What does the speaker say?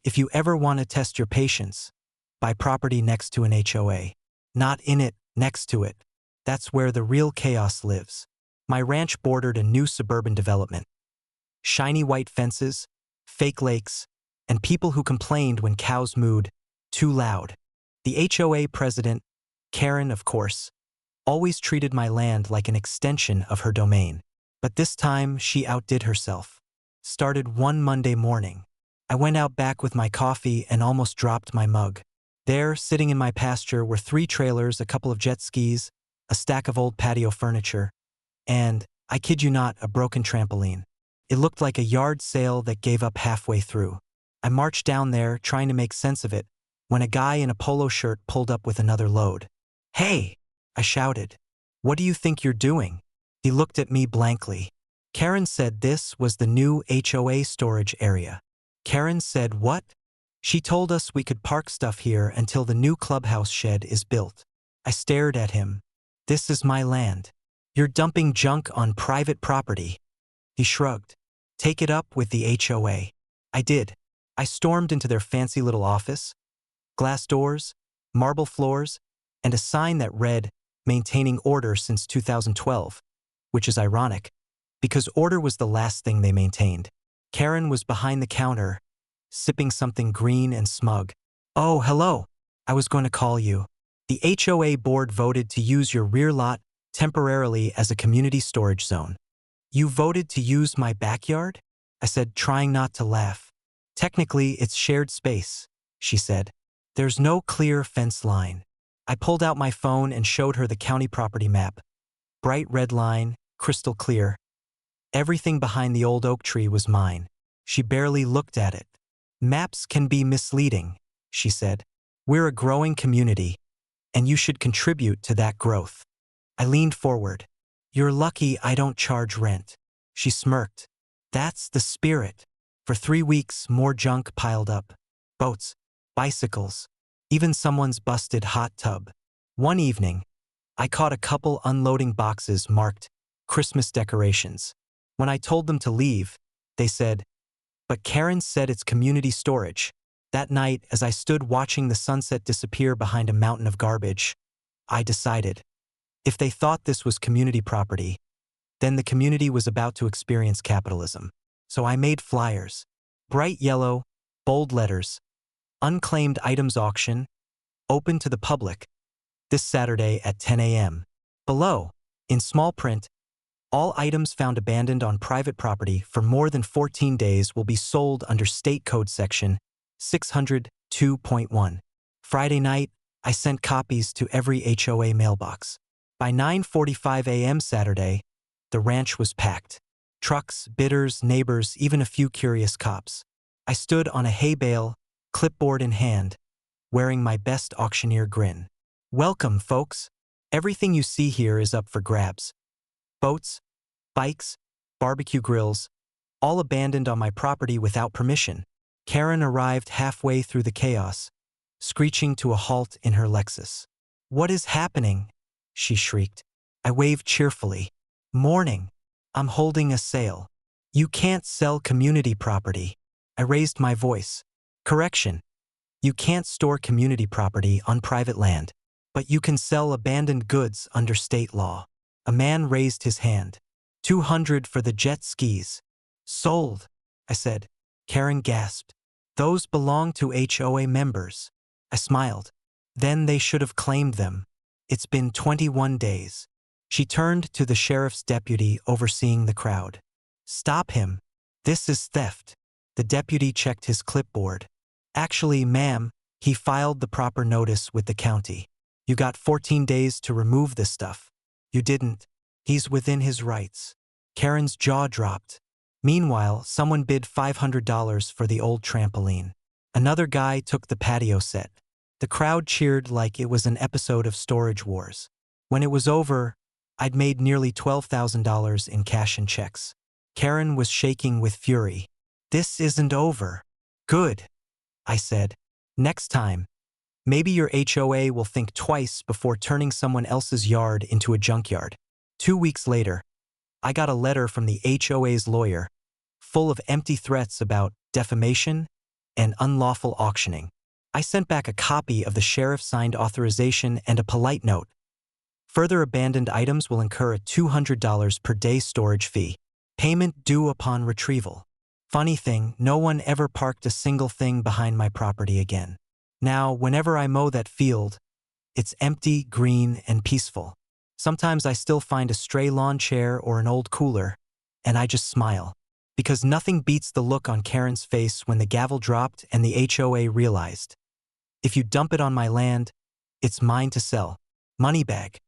If you ever want to test your patience, buy property next to an HOA. Not in it, next to it. That's where the real chaos lives. My ranch bordered a new suburban development. Shiny white fences, fake lakes, and people who complained when cows mooed too loud. The HOA president, Karen, of course, always treated my land like an extension of her domain. But this time, she outdid herself. Started one Monday morning. I went out back with my coffee and almost dropped my mug. There, sitting in my pasture, were 3 trailers, a couple of jet skis, a stack of old patio furniture, and, I kid you not, a broken trampoline. It looked like a yard sale that gave up halfway through. I marched down there, trying to make sense of it, when a guy in a polo shirt pulled up with another load. "Hey!" I shouted. "What do you think you're doing?" He looked at me blankly. Karen said this was the new HOA storage area. Karen said what? She told us we could park stuff here until the new clubhouse shed is built. I stared at him. This is my land. You're dumping junk on private property. He shrugged. Take it up with the HOA. I did. I stormed into their fancy little office. Glass doors, marble floors, and a sign that read, "Maintaining order since 2012, which is ironic, because order was the last thing they maintained. Karen was behind the counter, sipping something green and smug. "Oh, hello. I was going to call you. The HOA board voted to use your rear lot temporarily as a community storage zone." "You voted to use my backyard?" I said, trying not to laugh. "Technically, it's shared space," she said. "There's no clear fence line." I pulled out my phone and showed her the county property map. Bright red line, crystal clear. Everything behind the old oak tree was mine. She barely looked at it. "Maps can be misleading," she said. "We're a growing community, and you should contribute to that growth." I leaned forward. "You're lucky I don't charge rent." She smirked. "That's the spirit." For 3 weeks, more junk piled up. Boats, bicycles, even someone's busted hot tub. One evening, I caught a couple unloading boxes marked Christmas decorations. When I told them to leave, they said, "But Karen said it's community storage." That night, as I stood watching the sunset disappear behind a mountain of garbage, I decided, if they thought this was community property, then the community was about to experience capitalism. So I made flyers. Bright yellow, bold letters. Unclaimed items auction, open to the public, this Saturday at 10 a.m. Below, in small print, all items found abandoned on private property for more than 14 days will be sold under State Code Section 602.1. Friday night, I sent copies to every HOA mailbox. By 9:45 a.m. Saturday, the ranch was packed. Trucks, bidders, neighbors, even a few curious cops. I stood on a hay bale, clipboard in hand, wearing my best auctioneer grin. "Welcome, folks. Everything you see here is up for grabs. Boats, bikes, barbecue grills, all abandoned on my property without permission." Karen arrived halfway through the chaos, screeching to a halt in her Lexus. "What is happening?" she shrieked. I waved cheerfully. "Morning. I'm holding a sale. You can't sell community property." I raised my voice. "Correction. You can't store community property on private land, but you can sell abandoned goods under state law." A man raised his hand. "200 for the jet skis." "Sold," I said. Karen gasped. "Those belong to HOA members." I smiled. "Then they should have claimed them. It's been 21 days. She turned to the sheriff's deputy overseeing the crowd. "Stop him. This is theft." The deputy checked his clipboard. "Actually, ma'am, he filed the proper notice with the county. You got 14 days to remove this stuff. You didn't. He's within his rights." Karen's jaw dropped. Meanwhile, someone bid $500 for the old trampoline. Another guy took the patio set. The crowd cheered like it was an episode of Storage Wars. When it was over, I'd made nearly $12,000 in cash and checks. Karen was shaking with fury. "This isn't over." "Good," I said. "Next time, maybe your HOA will think twice before turning someone else's yard into a junkyard." 2 weeks later, I got a letter from the HOA's lawyer, full of empty threats about defamation and unlawful auctioning. I sent back a copy of the sheriff's signed authorization and a polite note. Further abandoned items will incur a $200 per day storage fee. Payment due upon retrieval. Funny thing, no one ever parked a single thing behind my property again. Now, whenever I mow that field, it's empty, green, and peaceful. Sometimes I still find a stray lawn chair or an old cooler, and I just smile. Because nothing beats the look on Karen's face when the gavel dropped and the HOA realized. If you dump it on my land, it's mine to sell. Money bag.